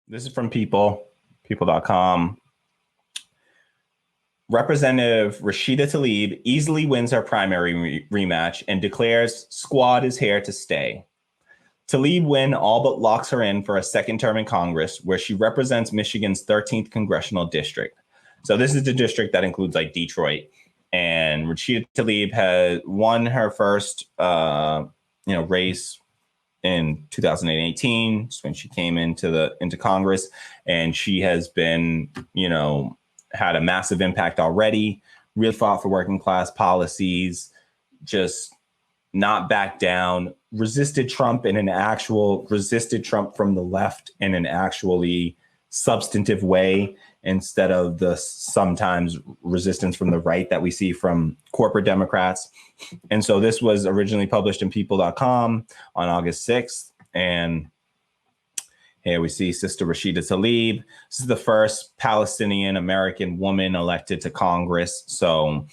This is from people.com. Representative Rashida Tlaib easily wins her primary rematch and declares squad is here to stay. Tlaib win all but locks her in for a second term in Congress, where she represents Michigan's 13th congressional district. So this is the district that includes like Detroit. And Rashida Tlaib has won her first, race in 2018, when she came into Congress, and she has been, had a massive impact already. Really fought for working class policies, just not back down. Resisted Trump from the left in an actually substantive way, instead of the sometimes resistance from the right that we see from corporate Democrats. And so this was originally published in people.com on August 6th. And here we see Sister Rashida Tlaib. This is the first Palestinian American woman elected to Congress. So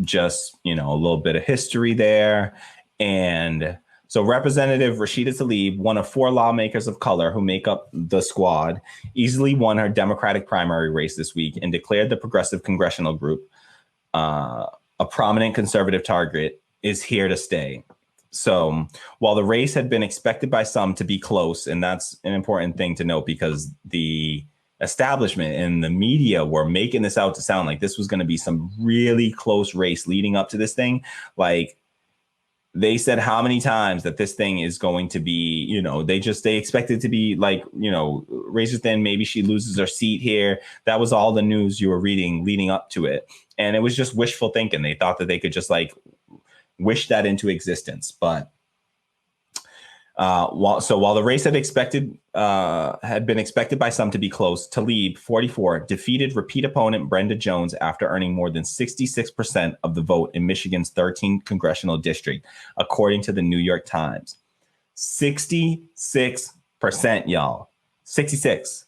just, a little bit of history there. And so Representative Rashida Tlaib, one of four lawmakers of color who make up the squad, easily won her Democratic primary race this week and declared the Progressive Congressional Group, a prominent conservative target, is here to stay. So while the race had been expected by some to be close, and that's an important thing to note because the establishment and the media were making this out to sound like this was going to be some really close race leading up to this thing. Like, they said how many times that this thing is going to be, they expect it to be like, razor thin. Maybe she loses her seat here. That was all the news you were reading leading up to it. And it was just wishful thinking. They thought that they could just like wish that into existence. But while the race had been expected by some to be close, Tlaib, 44, defeated repeat opponent Brenda Jones after earning more than 66% of the vote in Michigan's 13th congressional district, according to the New York Times. 66%, y'all. 66.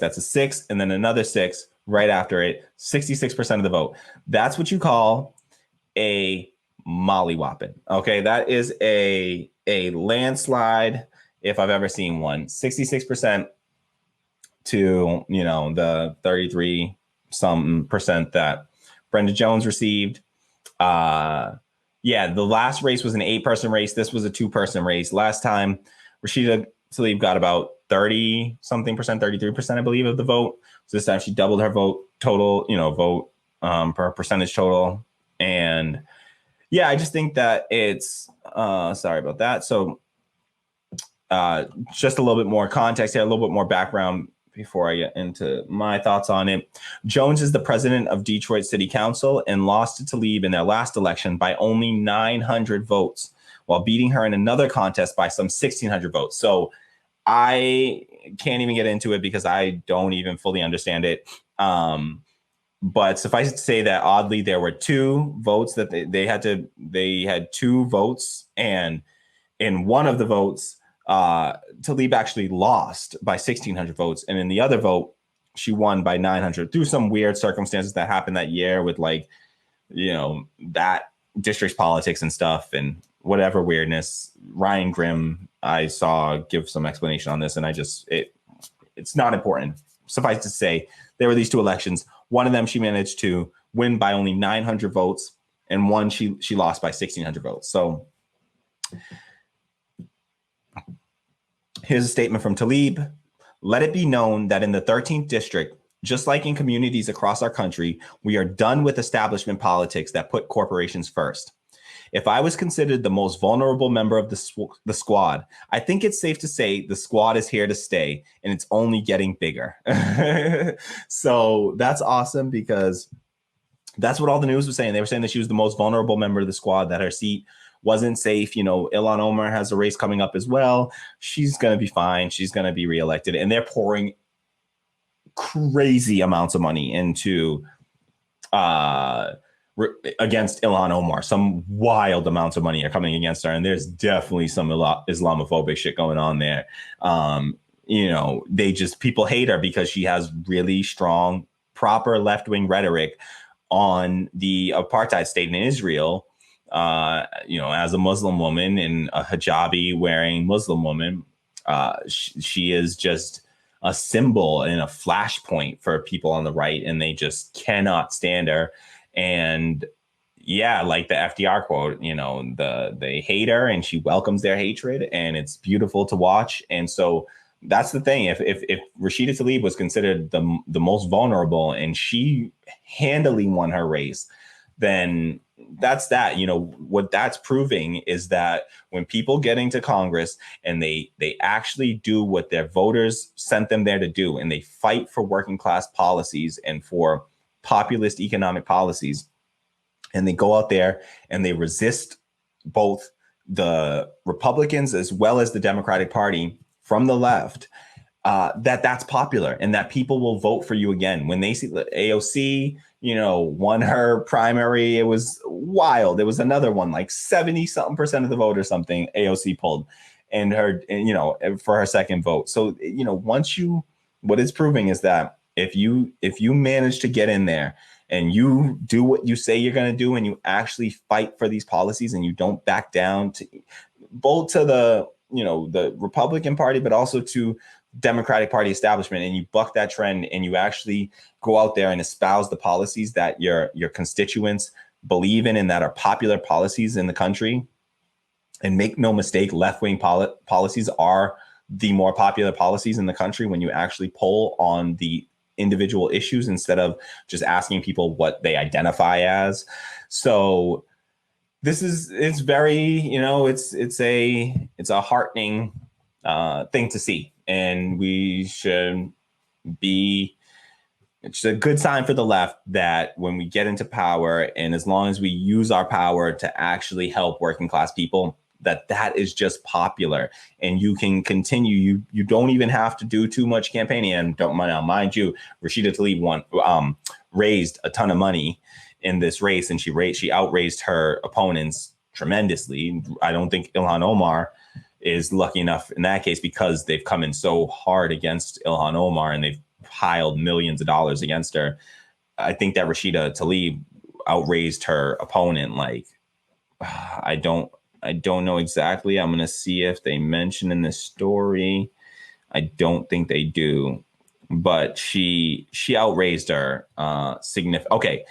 That's a 6 and then another 6 right after it. 66% of the vote. That's what you call a mollywhopping. Okay, that is a landslide if I've ever seen one. 66% to the 33 some percent that Brenda Jones received. The last race was an 8-person race. This was a 2-person race. Last time Rashida Tlaib got about 30 something percent, 33%, I believe, of the vote. So this time she doubled her vote total, per percentage total. And yeah, I just think that it's sorry about that. So just a little bit more context here, a little bit more background before I get into my thoughts on it. Jones is the president of Detroit City Council and lost to Tlaib in their last election by only 900 votes, while beating her in another contest by some 1,600 votes. So I can't even get into it because I don't even fully understand it. But suffice it to say that oddly, there were 2 votes that they had 2 votes. And in one of the votes, Tlaib actually lost by 1,600 votes. And in the other vote, she won by 900 through some weird circumstances that happened that year with that district's politics and stuff and whatever weirdness. Ryan Grimm, I saw give some explanation on this, and it's not important. Suffice to say, there were these 2 elections. One of them she managed to win by only 900 votes, and one she lost by 1,600 votes. So here's a statement from Tlaib. Let it be known that in the 13th district, just like in communities across our country, we are done with establishment politics that put corporations first. If I was considered the most vulnerable member of the squad, I think it's safe to say the squad is here to stay, and it's only getting bigger. So that's awesome because that's what all the news was saying. They were saying that she was the most vulnerable member of the squad, that her seat wasn't safe. Ilhan Omar has a race coming up as well. She's going to be fine. She's going to be reelected. And they're pouring crazy amounts of money into against Ilhan Omar. Some wild amounts of money are coming against her, and there's definitely some Islamophobic shit going on there. People hate her because she has really strong, proper left-wing rhetoric on the apartheid state in Israel. As a Muslim woman and a hijabi wearing Muslim woman, She is just a symbol and a flashpoint for people on the right, and they just cannot stand her. And yeah, like the FDR quote, they hate her and she welcomes their hatred, and it's beautiful to watch. And so that's the thing. If Rashida Tlaib was considered the most vulnerable and she handily won her race, then that's that. What that's proving is that when people get into Congress and they actually do what their voters sent them there to do, and they fight for working class policies and for populist economic policies, and they go out there and they resist both the Republicans as well as the Democratic Party from the left, that's popular, and that people will vote for you again. When they see AOC, won her primary, it was wild. There was another one, like 70-something% of the vote or something, AOC pulled, and for her second vote. So, what it's proving is that if you manage to get in there and you do what you say you're going to do, and you actually fight for these policies, and you don't back down to both to the Republican Party, but also to Democratic Party establishment, and you buck that trend, and you actually go out there and espouse the policies that your constituents believe in and that are popular policies in the country. And make no mistake, left-wing policies are the more popular policies in the country when you actually poll on the individual issues instead of just asking people what they identify as. So it's very, it's a heartening thing to see, and it's a good sign for the left that when we get into power, and as long as we use our power to actually help working class people, that is just popular, and you can continue. You don't even have to do too much campaigning. And mind you, Rashida Tlaib raised a ton of money in this race, and she outraised her opponents tremendously. I don't think Ilhan Omar is lucky enough in that case, because they've come in so hard against Ilhan Omar and they've piled millions of dollars against her. I think that Rashida Tlaib outraised her opponent. Like, I don't know exactly. I'm going to see if they mention in this story. I don't think they do, but she outraised her significant. Okay.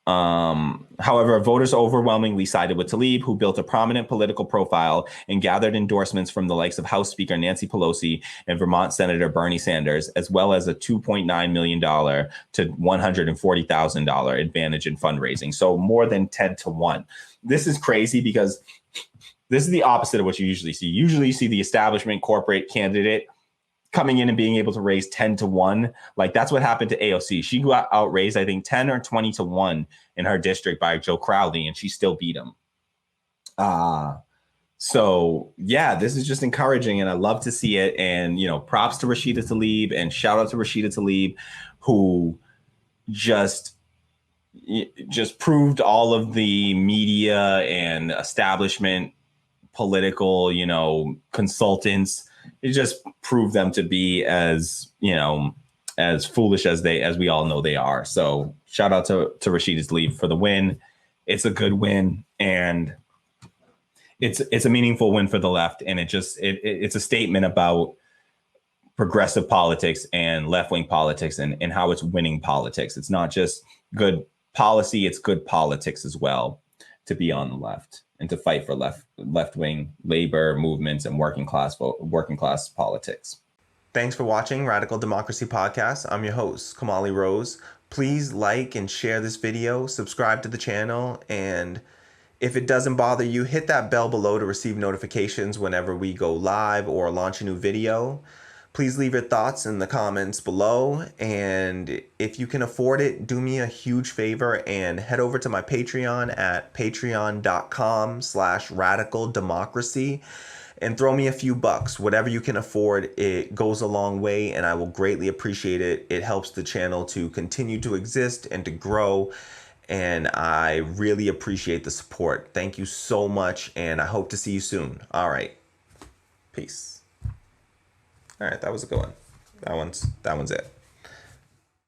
However, voters overwhelmingly sided with Tlaib, who built a prominent political profile and gathered endorsements from the likes of House Speaker Nancy Pelosi and Vermont Senator Bernie Sanders, as well as a $2.9 million to $140,000 advantage in fundraising. So more than 10 to 1. This is crazy because this is the opposite of what you usually see. Usually you see the establishment corporate candidate coming in and being able to raise 10 to 1. Like, that's what happened to AOC. She got outraised, I think, 10 or 20 to 1 in her district by Joe Crowley, and she still beat him. So yeah, this is just encouraging, and I love to see it. And, props to Rashida Tlaib, and shout out to Rashida Tlaib, who just proved all of the media and establishment political, consultants. It just proved them to be as foolish as we all know they are. So shout out to Rashida Tlaib for the win. It's a good win, and it's a meaningful win for the left. And it's a statement about progressive politics and left-wing politics and how it's winning politics. It's not just good policy, it's good politics as well to be on the left and to fight for left-wing labor movements and working class politics. Thanks for watching Radical Democracy Podcast. I'm your host, Kamali Rose. Please like and share this video, subscribe to the channel, and if it doesn't bother you, hit that bell below to receive notifications whenever we go live or launch a new video. Please leave your thoughts in the comments below, and if you can afford it, do me a huge favor and head over to my Patreon at patreon.com/radicaldemocracy and throw me a few bucks. Whatever you can afford, it goes a long way, and I will greatly appreciate it. It helps the channel to continue to exist and to grow, and I really appreciate the support. Thank you so much, and I hope to see you soon. All right. Peace. All right, that was a good one. That one's it.